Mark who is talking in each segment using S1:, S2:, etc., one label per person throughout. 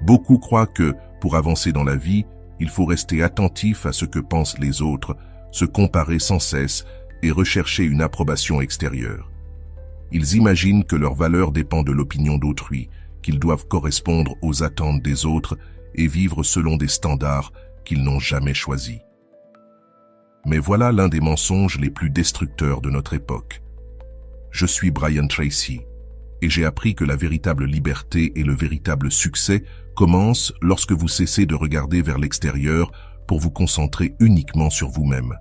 S1: Beaucoup croient que, pour avancer dans la vie, il faut rester attentif à ce que pensent les autres, se comparer sans cesse et rechercher une approbation extérieure. Ils imaginent que leur valeur dépend de l'opinion d'autrui, qu'ils doivent correspondre aux attentes des autres et vivre selon des standards qu'ils n'ont jamais choisis. Mais voilà l'un des mensonges les plus destructeurs de notre époque. Je suis Brian Tracy, et j'ai appris que la véritable liberté et le véritable succès commencent lorsque vous cessez de regarder vers l'extérieur pour vous concentrer uniquement sur vous-même.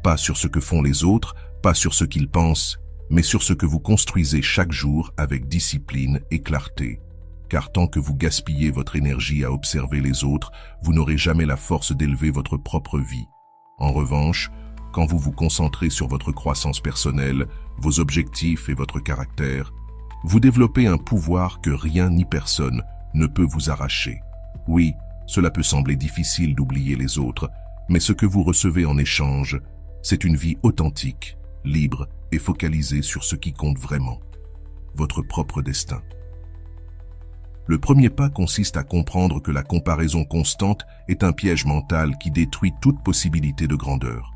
S1: Pas sur ce que font les autres, pas sur ce qu'ils pensent, mais sur ce que vous construisez chaque jour avec discipline et clarté. Car tant que vous gaspillez votre énergie à observer les autres, vous n'aurez jamais la force d'élever votre propre vie. En revanche, quand vous vous concentrez sur votre croissance personnelle, vos objectifs et votre caractère, vous développez un pouvoir que rien ni personne ne peut vous arracher. Oui, cela peut sembler difficile d'oublier les autres, mais ce que vous recevez en échange, c'est une vie authentique, libre et focalisée sur ce qui compte vraiment, votre propre destin. Le premier pas consiste à comprendre que la comparaison constante est un piège mental qui détruit toute possibilité de grandeur.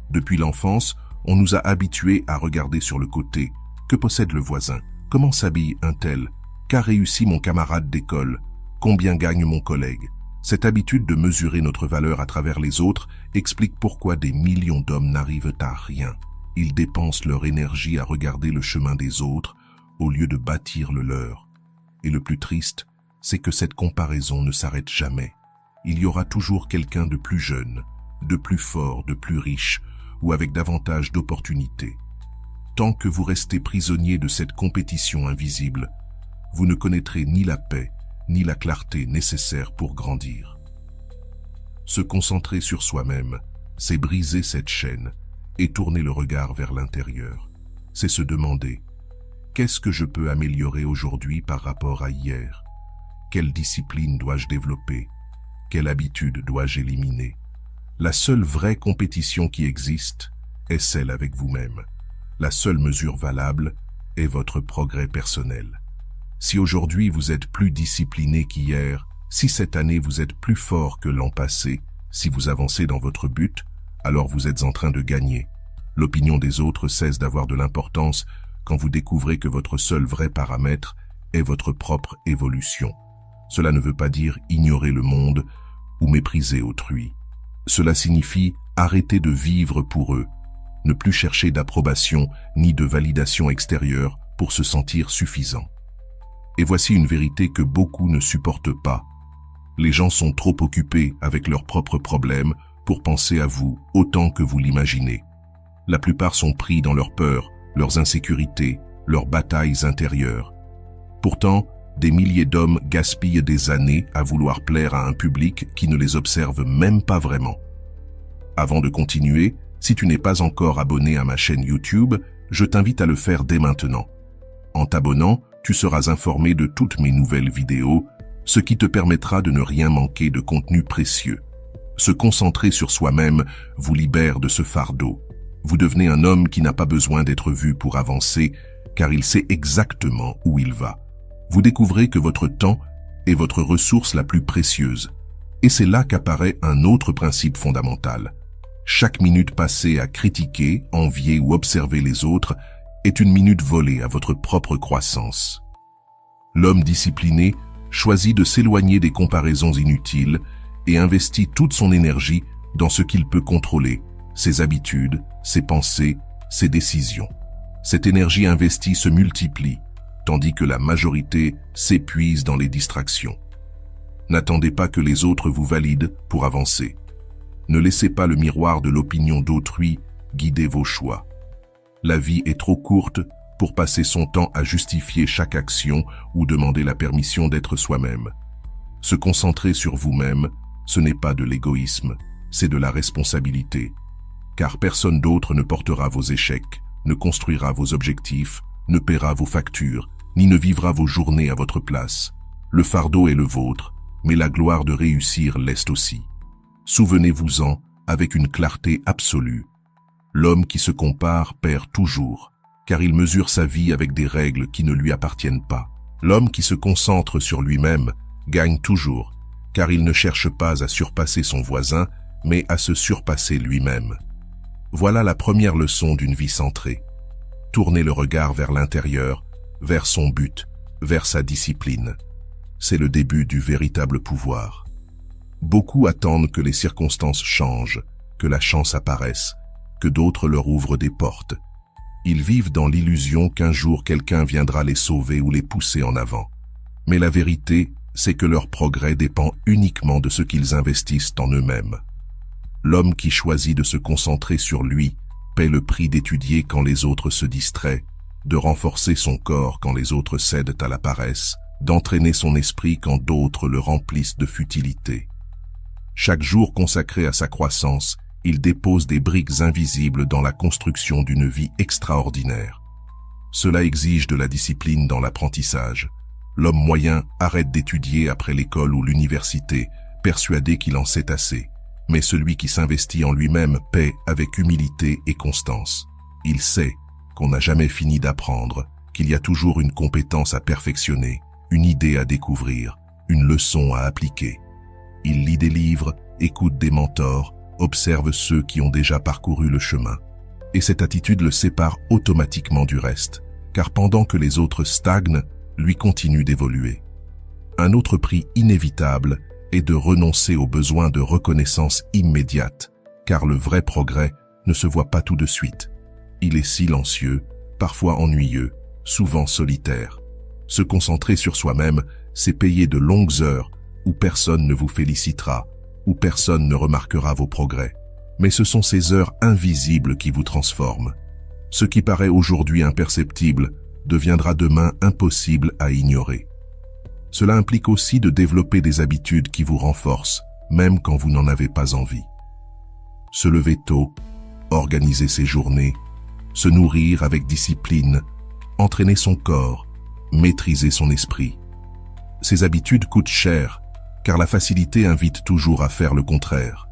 S1: Depuis l'enfance, on nous a habitués à regarder sur le côté. Que possède le voisin? Comment s'habille un tel? Qu'a réussi mon camarade d'école? Combien gagne mon collègue? Cette habitude de mesurer notre valeur à travers les autres explique pourquoi des millions d'hommes n'arrivent à rien. Ils dépensent leur énergie à regarder le chemin des autres au lieu de bâtir le leur. Et le plus triste, c'est que cette comparaison ne s'arrête jamais. Il y aura toujours quelqu'un de plus jeune, de plus fort, de plus riche ou avec davantage d'opportunités. Tant que vous restez prisonnier de cette compétition invisible, vous ne connaîtrez ni la paix, ni la clarté nécessaire pour grandir. Se concentrer sur soi-même, c'est briser cette chaîne et tourner le regard vers l'intérieur. C'est se demander: qu'est-ce que je peux améliorer aujourd'hui par rapport à hier? Quelle discipline dois-je développer? Quelle habitude dois-je éliminer? La seule vraie compétition qui existe est celle avec vous-même. La seule mesure valable est votre progrès personnel. Si aujourd'hui vous êtes plus discipliné qu'hier, si cette année vous êtes plus fort que l'an passé, si vous avancez dans votre but, alors vous êtes en train de gagner. L'opinion des autres cesse d'avoir de l'importance quand vous découvrez que votre seul vrai paramètre est votre propre évolution. Cela ne veut pas dire ignorer le monde ou mépriser autrui. Cela signifie arrêter de vivre pour eux, ne plus chercher d'approbation ni de validation extérieure pour se sentir suffisant. Et voici une vérité que beaucoup ne supportent pas. Les gens sont trop occupés avec leurs propres problèmes pour penser à vous autant que vous l'imaginez. La plupart sont pris dans leurs peurs, leurs insécurités, leurs batailles intérieures. Pourtant, des milliers d'hommes gaspillent des années à vouloir plaire à un public qui ne les observe même pas vraiment. Avant de continuer, si tu n'es pas encore abonné à ma chaîne YouTube, je t'invite à le faire dès maintenant. En t'abonnant, tu seras informé de toutes mes nouvelles vidéos, ce qui te permettra de ne rien manquer de contenu précieux. Se concentrer sur soi-même vous libère de ce fardeau. Vous devenez un homme qui n'a pas besoin d'être vu pour avancer, car il sait exactement où il va. Vous découvrez que votre temps est votre ressource la plus précieuse. Et c'est là qu'apparaît un autre principe fondamental. Chaque minute passée à critiquer, envier ou observer les autres est une minute volée à votre propre croissance. L'homme discipliné choisit de s'éloigner des comparaisons inutiles et investit toute son énergie dans ce qu'il peut contrôler, ses habitudes, ses pensées, ses décisions. Cette énergie investie se multiplie, tandis que la majorité s'épuise dans les distractions. N'attendez pas que les autres vous valident pour avancer. Ne laissez pas le miroir de l'opinion d'autrui guider vos choix. La vie est trop courte pour passer son temps à justifier chaque action ou demander la permission d'être soi-même. Se concentrer sur vous-même, ce n'est pas de l'égoïsme, c'est de la responsabilité. Car personne d'autre ne portera vos échecs, ne construira vos objectifs, ne paiera vos factures, ni ne vivra vos journées à votre place. Le fardeau est le vôtre, mais la gloire de réussir l'est aussi. Souvenez-vous-en avec une clarté absolue. L'homme qui se compare perd toujours, car il mesure sa vie avec des règles qui ne lui appartiennent pas. L'homme qui se concentre sur lui-même gagne toujours, car il ne cherche pas à surpasser son voisin, mais à se surpasser lui-même. Voilà la première leçon d'une vie centrée. Tournez le regard vers l'intérieur, vers son but, vers sa discipline. C'est le début du véritable pouvoir. Beaucoup attendent que les circonstances changent, que la chance apparaisse, que d'autres leur ouvrent des portes. Ils vivent dans l'illusion qu'un jour quelqu'un viendra les sauver ou les pousser en avant. Mais la vérité, c'est que leur progrès dépend uniquement de ce qu'ils investissent en eux-mêmes. L'homme qui choisit de se concentrer sur lui paie le prix d'étudier quand les autres se distraient, de renforcer son corps quand les autres cèdent à la paresse, d'entraîner son esprit quand d'autres le remplissent de futilité. Chaque jour consacré à sa croissance, il dépose des briques invisibles dans la construction d'une vie extraordinaire. Cela exige de la discipline dans l'apprentissage. L'homme moyen arrête d'étudier après l'école ou l'université, persuadé qu'il en sait assez. Mais celui qui s'investit en lui-même paie avec humilité et constance. Il sait qu'on n'a jamais fini d'apprendre, qu'il y a toujours une compétence à perfectionner, une idée à découvrir, une leçon à appliquer. Il lit des livres, écoute des mentors, observe ceux qui ont déjà parcouru le chemin. Et cette attitude le sépare automatiquement du reste, car pendant que les autres stagnent, lui continue d'évoluer. Un autre prix inévitable est de renoncer au besoin de reconnaissance immédiate, car le vrai progrès ne se voit pas tout de suite. Il est silencieux, parfois ennuyeux, souvent solitaire. Se concentrer sur soi-même, c'est payer de longues heures où personne ne vous félicitera, où personne ne remarquera vos progrès. Mais ce sont ces heures invisibles qui vous transforment. Ce qui paraît aujourd'hui imperceptible deviendra demain impossible à ignorer. Cela implique aussi de développer des habitudes qui vous renforcent, même quand vous n'en avez pas envie. Se lever tôt, organiser ses journées, se nourrir avec discipline, entraîner son corps, maîtriser son esprit. Ces habitudes coûtent cher, car la facilité invite toujours à faire le contraire.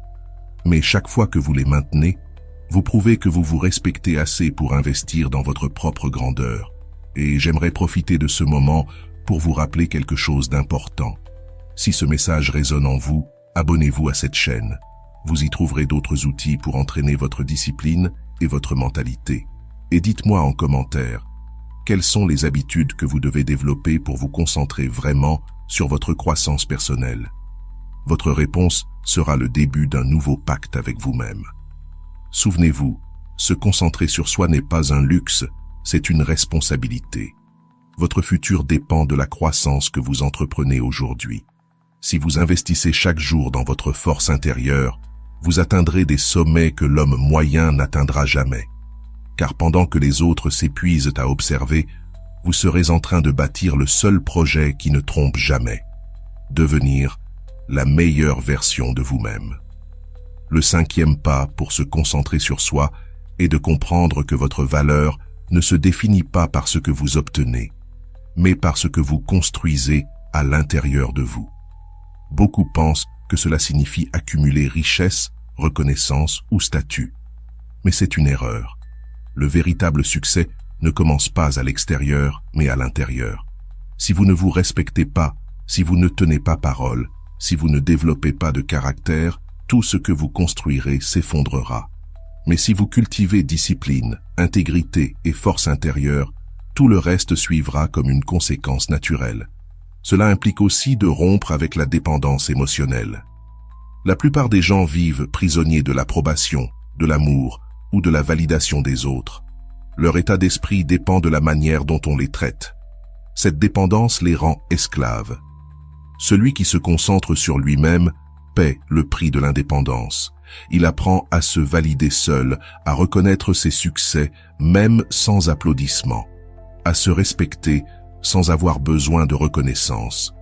S1: Mais chaque fois que vous les maintenez, vous prouvez que vous vous respectez assez pour investir dans votre propre grandeur. Et j'aimerais profiter de ce moment pour vous rappeler quelque chose d'important. Si ce message résonne en vous, abonnez-vous à cette chaîne. Vous y trouverez d'autres outils pour entraîner votre discipline et votre mentalité. Et dites-moi en commentaire, quelles sont les habitudes que vous devez développer pour vous concentrer vraiment sur votre croissance personnelle? Votre réponse sera le début d'un nouveau pacte avec vous-même. Souvenez-vous, se concentrer sur soi n'est pas un luxe, c'est une responsabilité. Votre futur dépend de la croissance que vous entreprenez aujourd'hui. Si vous investissez chaque jour dans votre force intérieure, vous atteindrez des sommets que l'homme moyen n'atteindra jamais. Car pendant que les autres s'épuisent à observer, vous serez en train de bâtir le seul projet qui ne trompe jamais. Devenir la meilleure version de vous-même. Le 5e pas pour se concentrer sur soi est de comprendre que votre valeur ne se définit pas par ce que vous obtenez, mais par ce que vous construisez à l'intérieur de vous. Beaucoup pensent que cela signifie accumuler richesse, reconnaissance ou statut. Mais c'est une erreur. Le véritable succès ne commence pas à l'extérieur, mais à l'intérieur. Si vous ne vous respectez pas, si vous ne tenez pas parole, si vous ne développez pas de caractère, tout ce que vous construirez s'effondrera. Mais si vous cultivez discipline, intégrité et force intérieure, tout le reste suivra comme une conséquence naturelle. Cela implique aussi de rompre avec la dépendance émotionnelle. La plupart des gens vivent prisonniers de l'approbation, de l'amour ou de la validation des autres. Leur état d'esprit dépend de la manière dont on les traite. Cette dépendance les rend esclaves. Celui qui se concentre sur lui-même paie le prix de l'indépendance. Il apprend à se valider seul, à reconnaître ses succès même sans applaudissements, à se respecter sans avoir besoin de reconnaissance.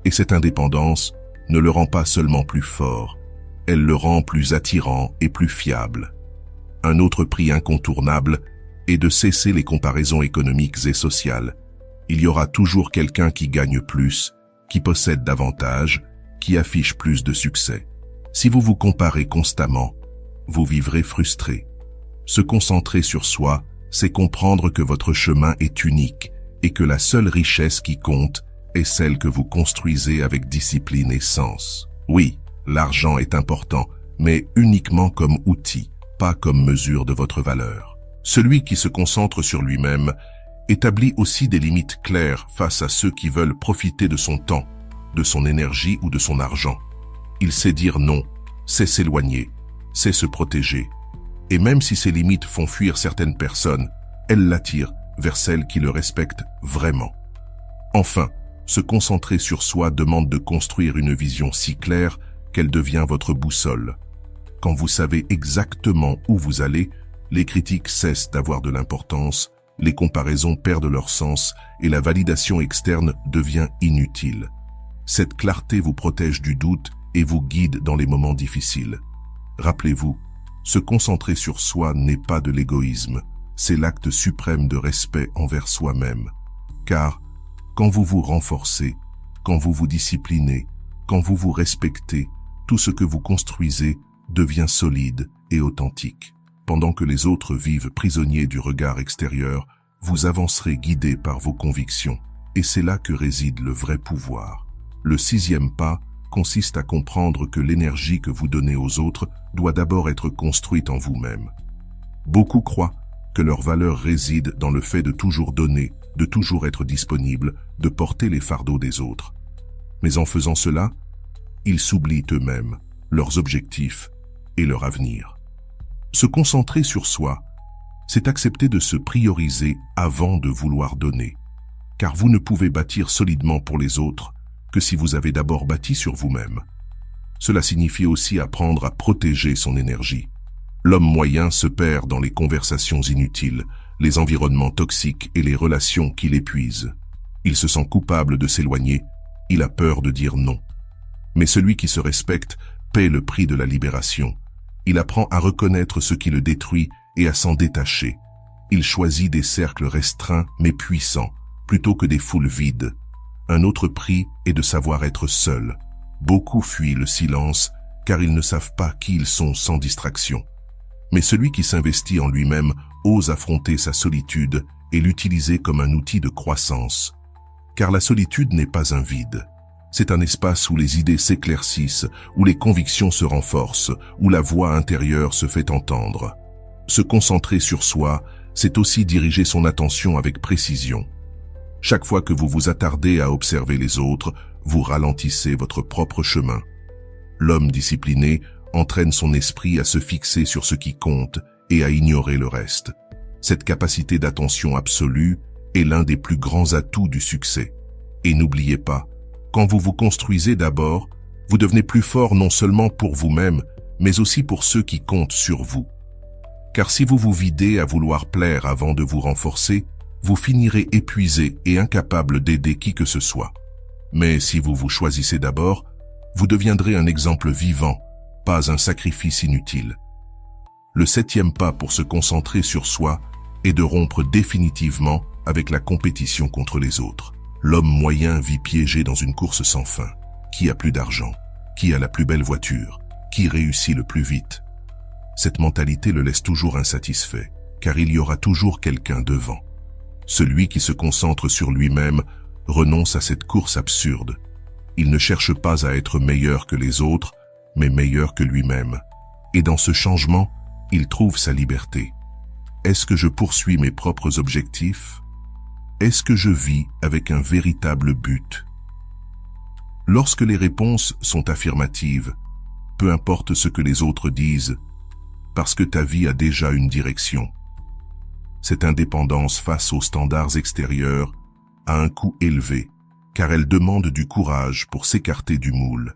S1: Et cette indépendance ne le rend pas seulement plus fort, elle le rend plus attirant et plus fiable. Un autre prix incontournable est de cesser les comparaisons économiques et sociales. Il y aura toujours quelqu'un qui gagne plus, qui possède davantage, qui affiche plus de succès. Si vous vous comparez constamment, vous vivrez frustré. Se concentrer sur soi, c'est comprendre que votre chemin est unique et que la seule richesse qui compte, est celle que vous construisez avec discipline et sens. Oui, l'argent est important, mais uniquement comme outil, pas comme mesure de votre valeur. Celui qui se concentre sur lui-même établit aussi des limites claires face à ceux qui veulent profiter de son temps, de son énergie ou de son argent. Il sait dire non, sait s'éloigner, sait se protéger. Et même si ces limites font fuir certaines personnes, elles l'attirent vers celles qui le respectent vraiment. Enfin, se concentrer sur soi demande de construire une vision si claire qu'elle devient votre boussole. Quand vous savez exactement où vous allez, les critiques cessent d'avoir de l'importance, les comparaisons perdent leur sens et la validation externe devient inutile. Cette clarté vous protège du doute et vous guide dans les moments difficiles. Rappelez-vous, se concentrer sur soi n'est pas de l'égoïsme, c'est l'acte suprême de respect envers soi-même. Car, quand vous vous renforcez, quand vous vous disciplinez, quand vous vous respectez, tout ce que vous construisez devient solide et authentique. Pendant que les autres vivent prisonniers du regard extérieur, vous avancerez guidés par vos convictions, et c'est là que réside le vrai pouvoir. Le 6e pas consiste à comprendre que l'énergie que vous donnez aux autres doit d'abord être construite en vous-même. Beaucoup croient que leur valeur réside dans le fait de toujours donner, de toujours être disponible, de porter les fardeaux des autres. Mais en faisant cela, ils s'oublient eux-mêmes, leurs objectifs et leur avenir. Se concentrer sur soi, c'est accepter de se prioriser avant de vouloir donner, car vous ne pouvez bâtir solidement pour les autres que si vous avez d'abord bâti sur vous-même. Cela signifie aussi apprendre à protéger son énergie. L'homme moyen se perd dans les conversations inutiles, les environnements toxiques et les relations qui l'épuisent. Il se sent coupable de s'éloigner, il a peur de dire non. Mais celui qui se respecte paie le prix de la libération. Il apprend à reconnaître ce qui le détruit et à s'en détacher. Il choisit des cercles restreints mais puissants, plutôt que des foules vides. Un autre prix est de savoir être seul. Beaucoup fuient le silence car ils ne savent pas qui ils sont sans distraction. Mais celui qui s'investit en lui-même ose affronter sa solitude et l'utiliser comme un outil de croissance. Car la solitude n'est pas un vide. C'est un espace où les idées s'éclaircissent, où les convictions se renforcent, où la voix intérieure se fait entendre. Se concentrer sur soi, c'est aussi diriger son attention avec précision. Chaque fois que vous vous attardez à observer les autres, vous ralentissez votre propre chemin. L'homme discipliné entraîne son esprit à se fixer sur ce qui compte et à ignorer le reste. Cette capacité d'attention absolue est l'un des plus grands atouts du succès. Et n'oubliez pas, quand vous vous construisez d'abord, vous devenez plus fort non seulement pour vous-même, mais aussi pour ceux qui comptent sur vous. Car si vous vous videz à vouloir plaire avant de vous renforcer, vous finirez épuisé et incapable d'aider qui que ce soit. Mais si vous vous choisissez d'abord, vous deviendrez un exemple vivant, pas un sacrifice inutile. Le 7e pas pour se concentrer sur soi est de rompre définitivement avec la compétition contre les autres. L'homme moyen vit piégé dans une course sans fin. Qui a plus d'argent? Qui a la plus belle voiture? Qui réussit le plus vite? Cette mentalité le laisse toujours insatisfait, car il y aura toujours quelqu'un devant. Celui qui se concentre sur lui-même renonce à cette course absurde. Il ne cherche pas à être meilleur que les autres, mais meilleur que lui-même. Et dans ce changement, il trouve sa liberté. Est-ce que je poursuis mes propres objectifs? Est-ce que je vis avec un véritable but? Lorsque les réponses sont affirmatives, peu importe ce que les autres disent, parce que ta vie a déjà une direction. Cette indépendance face aux standards extérieurs a un coût élevé, car elle demande du courage pour s'écarter du moule.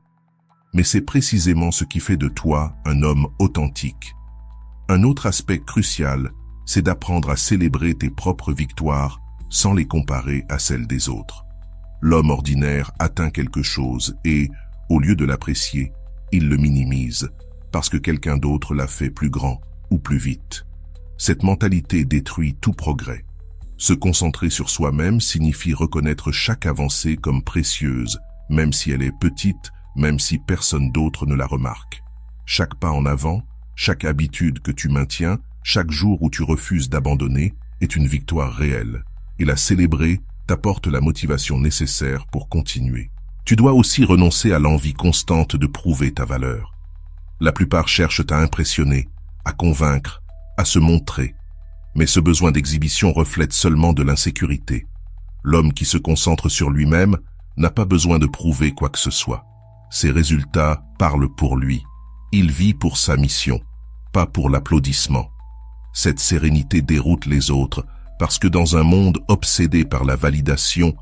S1: Mais c'est précisément ce qui fait de toi un homme authentique. Un autre aspect crucial, c'est d'apprendre à célébrer tes propres victoires sans les comparer à celles des autres. L'homme ordinaire atteint quelque chose et, au lieu de l'apprécier, il le minimise, parce que quelqu'un d'autre l'a fait plus grand ou plus vite. Cette mentalité détruit tout progrès. Se concentrer sur soi-même signifie reconnaître chaque avancée comme précieuse, même si elle est petite, même si personne d'autre ne la remarque. Chaque pas en avant, chaque habitude que tu maintiens, chaque jour où tu refuses d'abandonner, est une victoire réelle. Et la célébrer t'apporte la motivation nécessaire pour continuer. Tu dois aussi renoncer à l'envie constante de prouver ta valeur. La plupart cherchent à impressionner, à convaincre, à se montrer. Mais ce besoin d'exhibition reflète seulement de l'insécurité. L'homme qui se concentre sur lui-même n'a pas besoin de prouver quoi que ce soit. Ses résultats parlent pour lui. Il vit pour sa mission, pas pour l'applaudissement. Cette sérénité déroute les autres parce que dans un monde obsédé par la validation,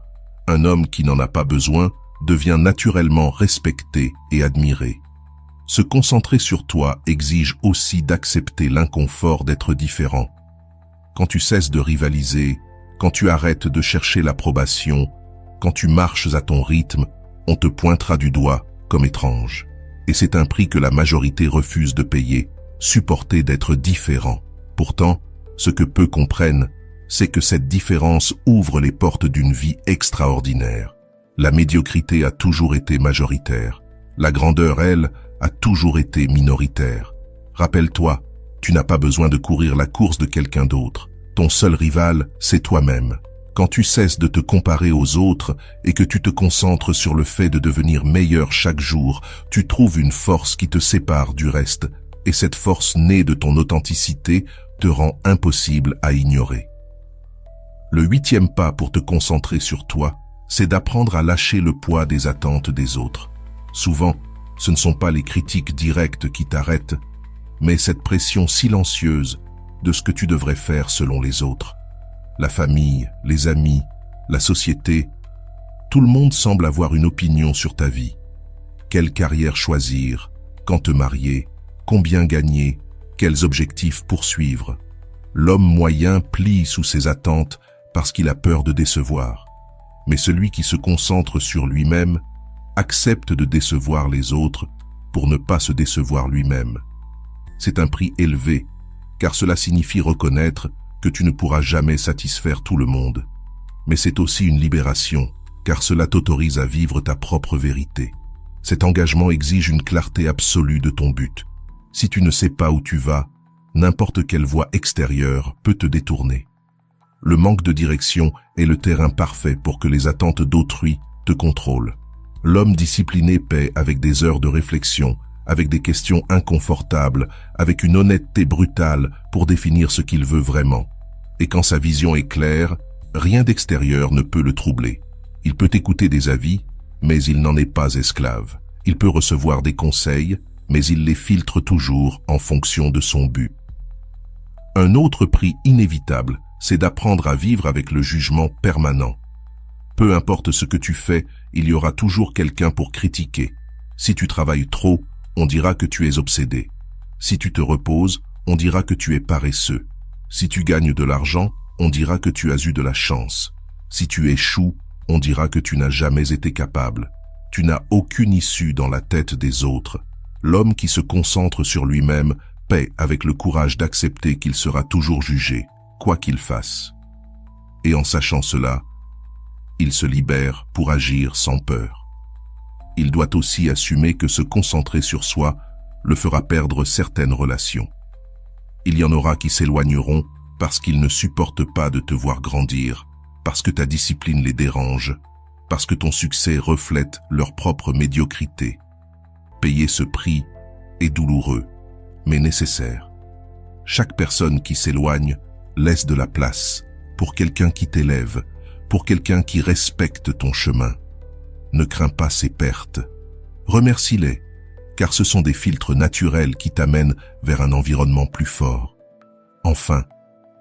S1: un homme qui n'en a pas besoin devient naturellement respecté et admiré. Se concentrer sur toi exige aussi d'accepter l'inconfort d'être différent. Quand tu cesses de rivaliser, quand tu arrêtes de chercher l'approbation, quand tu marches à ton rythme, on te pointera du doigt comme étrange. Et c'est un prix que la majorité refuse de payer, supporter d'être différent. Pourtant, ce que peu comprennent, c'est que cette différence ouvre les portes d'une vie extraordinaire. La médiocrité a toujours été majoritaire. La grandeur, elle, a toujours été minoritaire. Rappelle-toi, tu n'as pas besoin de courir la course de quelqu'un d'autre. Ton seul rival, c'est toi-même. Quand tu cesses de te comparer aux autres et que tu te concentres sur le fait de devenir meilleur chaque jour, tu trouves une force qui te sépare du reste, et cette force née de ton authenticité te rend impossible à ignorer. Le 8e pas pour te concentrer sur toi, c'est d'apprendre à lâcher le poids des attentes des autres. Souvent, ce ne sont pas les critiques directes qui t'arrêtent, mais cette pression silencieuse de ce que tu devrais faire selon les autres. La famille, les amis, la société, tout le monde semble avoir une opinion sur ta vie. Quelle carrière choisir, quand te marier, combien gagner, quels objectifs poursuivre. L'homme moyen plie sous ses attentes parce qu'il a peur de décevoir. Mais celui qui se concentre sur lui-même accepte de décevoir les autres pour ne pas se décevoir lui-même. C'est un prix élevé, car cela signifie reconnaître que tu ne pourras jamais satisfaire tout le monde. Mais c'est aussi une libération, car cela t'autorise à vivre ta propre vérité. Cet engagement exige une clarté absolue de ton but. Si tu ne sais pas où tu vas, n'importe quelle voie extérieure peut te détourner. Le manque de direction est le terrain parfait pour que les attentes d'autrui te contrôlent. L'homme discipliné paie avec des heures de réflexion, avec des questions inconfortables, avec une honnêteté brutale pour définir ce qu'il veut vraiment. Et quand sa vision est claire, rien d'extérieur ne peut le troubler. Il peut écouter des avis, mais il n'en est pas esclave. Il peut recevoir des conseils, mais il les filtre toujours en fonction de son but. Un autre prix inévitable, c'est d'apprendre à vivre avec le jugement permanent. Peu importe ce que tu fais, il y aura toujours quelqu'un pour critiquer. Si tu travailles trop, on dira que tu es obsédé. Si tu te reposes, on dira que tu es paresseux. Si tu gagnes de l'argent, on dira que tu as eu de la chance. Si tu échoues, on dira que tu n'as jamais été capable. Tu n'as aucune issue dans la tête des autres. L'homme qui se concentre sur lui-même paie avec le courage d'accepter qu'il sera toujours jugé, quoi qu'il fasse. Et en sachant cela, il se libère pour agir sans peur. Il doit aussi assumer que se concentrer sur soi le fera perdre certaines relations. Il y en aura qui s'éloigneront parce qu'ils ne supportent pas de te voir grandir, parce que ta discipline les dérange, parce que ton succès reflète leur propre médiocrité. Payer ce prix est douloureux, mais nécessaire. Chaque personne qui s'éloigne laisse de la place pour quelqu'un qui t'élève, pour quelqu'un qui respecte ton chemin. Ne crains pas ces pertes. Remercie-les, car ce sont des filtres naturels qui t'amènent vers un environnement plus fort. Enfin,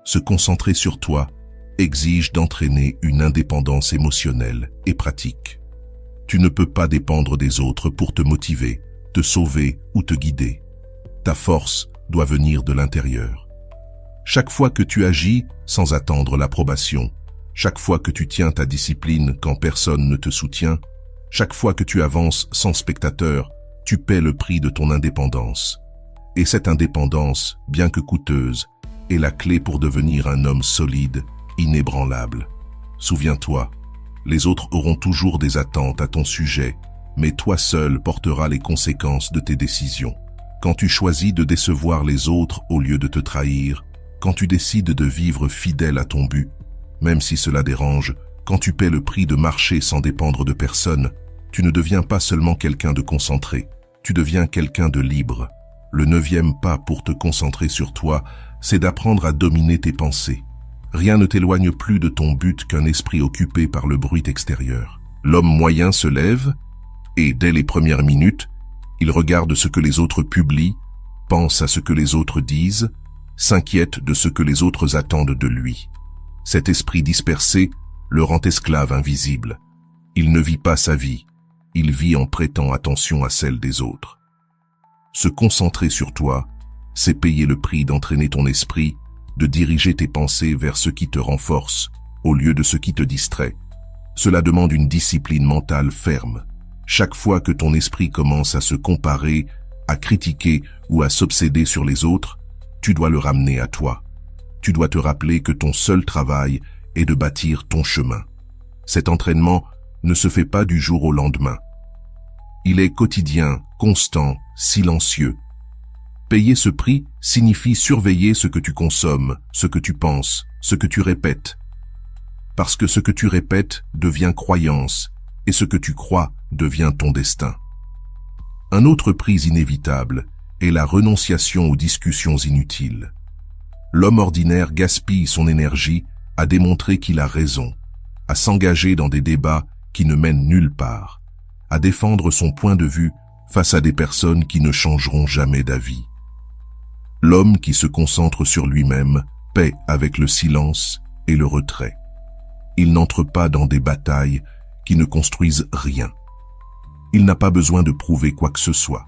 S1: se concentrer sur toi exige d'entraîner une indépendance émotionnelle et pratique. Tu ne peux pas dépendre des autres pour te motiver, te sauver ou te guider. Ta force doit venir de l'intérieur. Chaque fois que tu agis sans attendre l'approbation, chaque fois que tu tiens ta discipline quand personne ne te soutient, chaque fois que tu avances sans spectateur, tu paies le prix de ton indépendance. Et cette indépendance, bien que coûteuse, est la clé pour devenir un homme solide, inébranlable. Souviens-toi, les autres auront toujours des attentes à ton sujet, mais toi seul porteras les conséquences de tes décisions. Quand tu choisis de décevoir les autres au lieu de te trahir, quand tu décides de vivre fidèle à ton but, même si cela dérange, Quand tu paies le prix de marcher sans dépendre de personne, tu ne deviens pas seulement quelqu'un de concentré, tu deviens quelqu'un de libre. Le 9e pas pour te concentrer sur toi, c'est d'apprendre à dominer tes pensées. Rien ne t'éloigne plus de ton but qu'un esprit occupé par le bruit extérieur. L'homme moyen se lève et, dès les premières minutes, il regarde ce que les autres publient, pense à ce que les autres disent, s'inquiète de ce que les autres attendent de lui. Cet esprit dispersé le rend esclave invisible. Il ne vit pas sa vie, il vit en prêtant attention à celle des autres. Se concentrer sur toi, c'est payer le prix d'entraîner ton esprit, de diriger tes pensées vers ce qui te renforce, au lieu de ce qui te distrait. Cela demande une discipline mentale ferme. Chaque fois que ton esprit commence à se comparer, à critiquer ou à s'obséder sur les autres, tu dois le ramener à toi. Tu dois te rappeler que ton seul travail est de bâtir ton chemin. Cet entraînement ne se fait pas du jour au lendemain. Il est quotidien, constant, silencieux. Payer ce prix signifie surveiller ce que tu consommes, ce que tu penses, ce que tu répètes. Parce que ce que tu répètes devient croyance, et ce que tu crois devient ton destin. Un autre prix inévitable est la renonciation aux discussions inutiles. L'homme ordinaire gaspille son énergie à démontrer qu'il a raison, à s'engager dans des débats qui ne mènent nulle part, à défendre son point de vue face à des personnes qui ne changeront jamais d'avis. L'homme qui se concentre sur lui-même paie avec le silence et le retrait. Il n'entre pas dans des batailles qui ne construisent rien. Il n'a pas besoin de prouver quoi que ce soit.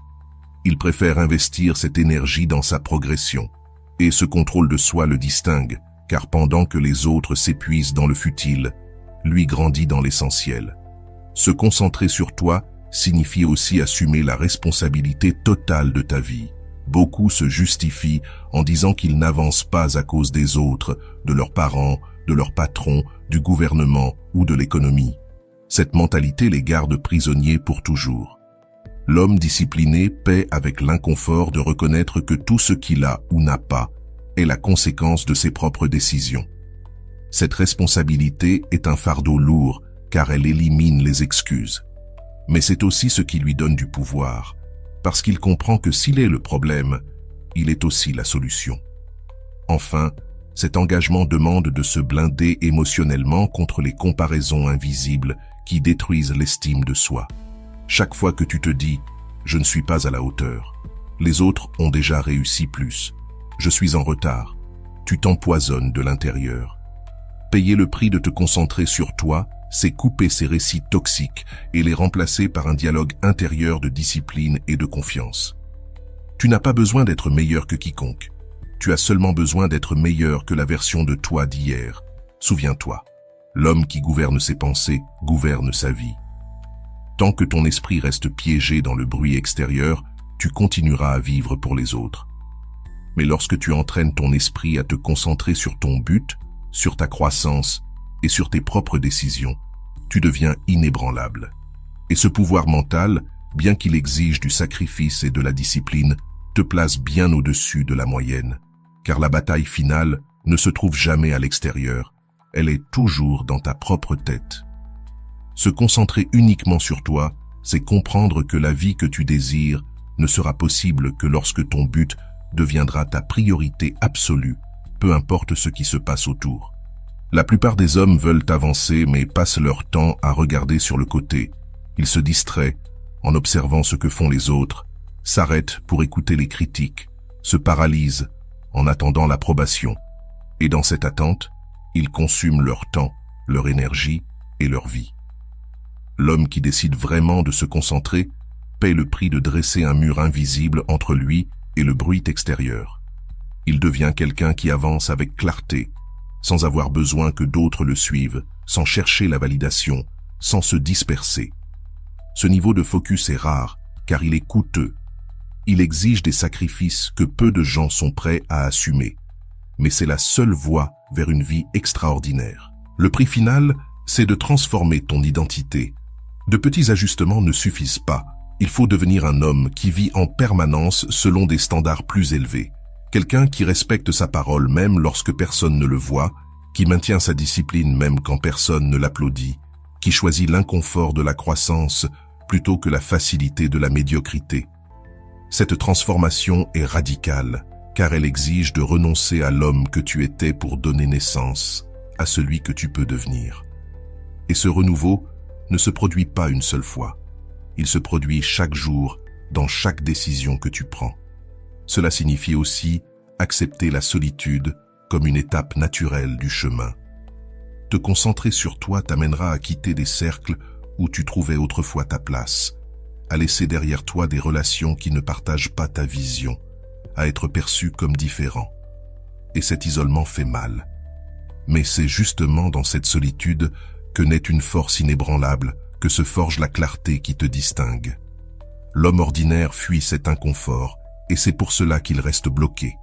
S1: Il préfère investir cette énergie dans sa progression. Et ce contrôle de soi le distingue, car pendant que les autres s'épuisent dans le futile, lui grandit dans l'essentiel. Se concentrer sur toi signifie aussi assumer la responsabilité totale de ta vie. Beaucoup se justifient en disant qu'ils n'avancent pas à cause des autres, de leurs parents, de leurs patrons, du gouvernement ou de l'économie. Cette mentalité les garde prisonniers pour toujours. L'homme discipliné paie avec l'inconfort de reconnaître que tout ce qu'il a ou n'a pas est la conséquence de ses propres décisions. Cette responsabilité est un fardeau lourd car elle élimine les excuses. Mais c'est aussi ce qui lui donne du pouvoir, parce qu'il comprend que s'il est le problème, il est aussi la solution. Enfin, cet engagement demande de se blinder émotionnellement contre les comparaisons invisibles qui détruisent l'estime de soi. Chaque fois que tu te dis « je ne suis pas à la hauteur », les autres ont déjà réussi plus, je suis en retard, tu t'empoisonnes de l'intérieur. Payer le prix de te concentrer sur toi, c'est couper ces récits toxiques et les remplacer par un dialogue intérieur de discipline et de confiance. Tu n'as pas besoin d'être meilleur que quiconque. Tu as seulement besoin d'être meilleur que la version de toi d'hier. Souviens-toi, l'homme qui gouverne ses pensées gouverne sa vie. Tant que ton esprit reste piégé dans le bruit extérieur, tu continueras à vivre pour les autres. Mais lorsque tu entraînes ton esprit à te concentrer sur ton but, sur ta croissance et sur tes propres décisions, tu deviens inébranlable. Et ce pouvoir mental, bien qu'il exige du sacrifice et de la discipline, te place bien au-dessus de la moyenne. Car la bataille finale ne se trouve jamais à l'extérieur, elle est toujours dans ta propre tête. Se concentrer uniquement sur toi, c'est comprendre que la vie que tu désires ne sera possible que lorsque ton but deviendra ta priorité absolue, peu importe ce qui se passe autour. La plupart des hommes veulent avancer mais passent leur temps à regarder sur le côté. Ils se distraient en observant ce que font les autres, s'arrêtent pour écouter les critiques, se paralysent en attendant l'approbation. Et dans cette attente, ils consument leur temps, leur énergie et leur vie. L'homme qui décide vraiment de se concentrer paie le prix de dresser un mur invisible entre lui et le bruit extérieur. Il devient quelqu'un qui avance avec clarté, sans avoir besoin que d'autres le suivent, sans chercher la validation, sans se disperser. Ce niveau de focus est rare, car il est coûteux. Il exige des sacrifices que peu de gens sont prêts à assumer. Mais c'est la seule voie vers une vie extraordinaire. Le prix final, c'est de transformer ton identité. De petits ajustements ne suffisent pas. Il faut devenir un homme qui vit en permanence selon des standards plus élevés. Quelqu'un qui respecte sa parole même lorsque personne ne le voit qui maintient sa discipline même quand personne ne l'applaudit, qui choisit l'inconfort de la croissance plutôt que la facilité de la médiocrité. Cette transformation est radicale, car elle exige de renoncer à l'homme que tu étais pour donner naissance à celui que tu peux devenir. Et ce renouveau ne se produit pas une seule fois. Il se produit chaque jour, dans chaque décision que tu prends. Cela signifie aussi accepter la solitude comme une étape naturelle du chemin. Te concentrer sur toi t'amènera à quitter des cercles où tu trouvais autrefois ta place, à laisser derrière toi des relations qui ne partagent pas ta vision, à être perçu comme différent. Et cet isolement fait mal. Mais c'est justement dans cette solitude que naît une force inébranlable, que se forge la clarté qui te distingue. L'homme ordinaire fuit cet inconfort, et c'est pour cela qu'il reste bloqué.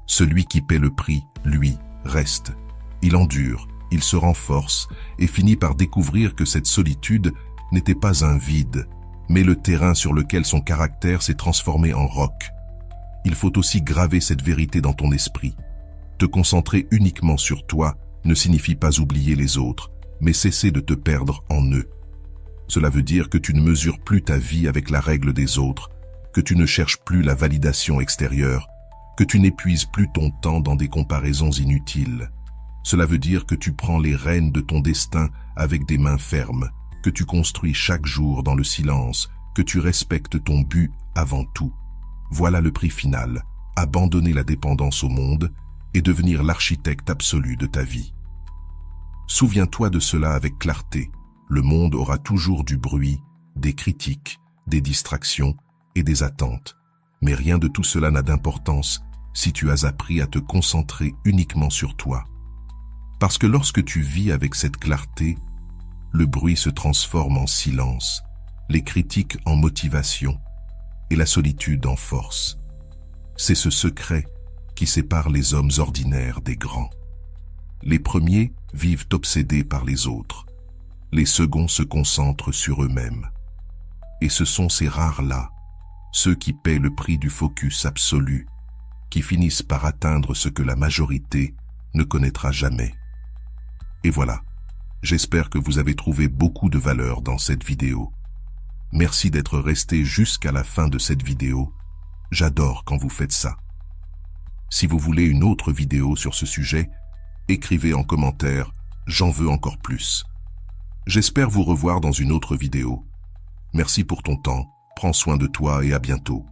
S1: Celui qui paie le prix, lui, reste. Il endure, il se renforce, et finit par découvrir que cette solitude n'était pas un vide, mais le terrain sur lequel son caractère s'est transformé en roc. Il faut aussi graver cette vérité dans ton esprit. Te concentrer uniquement sur toi ne signifie pas oublier les autres, mais cesser de te perdre en eux. Cela veut dire que tu ne mesures plus ta vie avec la règle des autres, que tu ne cherches plus la validation extérieure, que tu n'épuises plus ton temps dans des comparaisons inutiles. Cela veut dire que tu prends les rênes de ton destin avec des mains fermes, que tu construis chaque jour dans le silence, que tu respectes ton but avant tout. Voilà le prix final, abandonner la dépendance au monde et devenir l'architecte absolu de ta vie. Souviens-toi de cela avec clarté. Le monde aura toujours du bruit, des critiques, des distractions et des attentes. Mais rien de tout cela n'a d'importance si tu as appris à te concentrer uniquement sur toi. Parce que lorsque tu vis avec cette clarté, le bruit se transforme en silence, les critiques en motivation et la solitude en force. C'est ce secret qui sépare les hommes ordinaires des grands. Les premiers vivent obsédés par les autres. Les seconds se concentrent sur eux-mêmes. Et ce sont ces rares-là, ceux qui paient le prix du focus absolu, qui finissent par atteindre ce que la majorité ne connaîtra jamais. Et voilà, j'espère que vous avez trouvé beaucoup de valeur dans cette vidéo. Merci d'être resté jusqu'à la fin de cette vidéo. J'adore quand vous faites ça. Si vous voulez une autre vidéo sur ce sujet, écrivez en commentaire « J'en veux encore plus ». J'espère vous revoir dans une autre vidéo. Merci pour ton temps, prends soin de toi et à bientôt.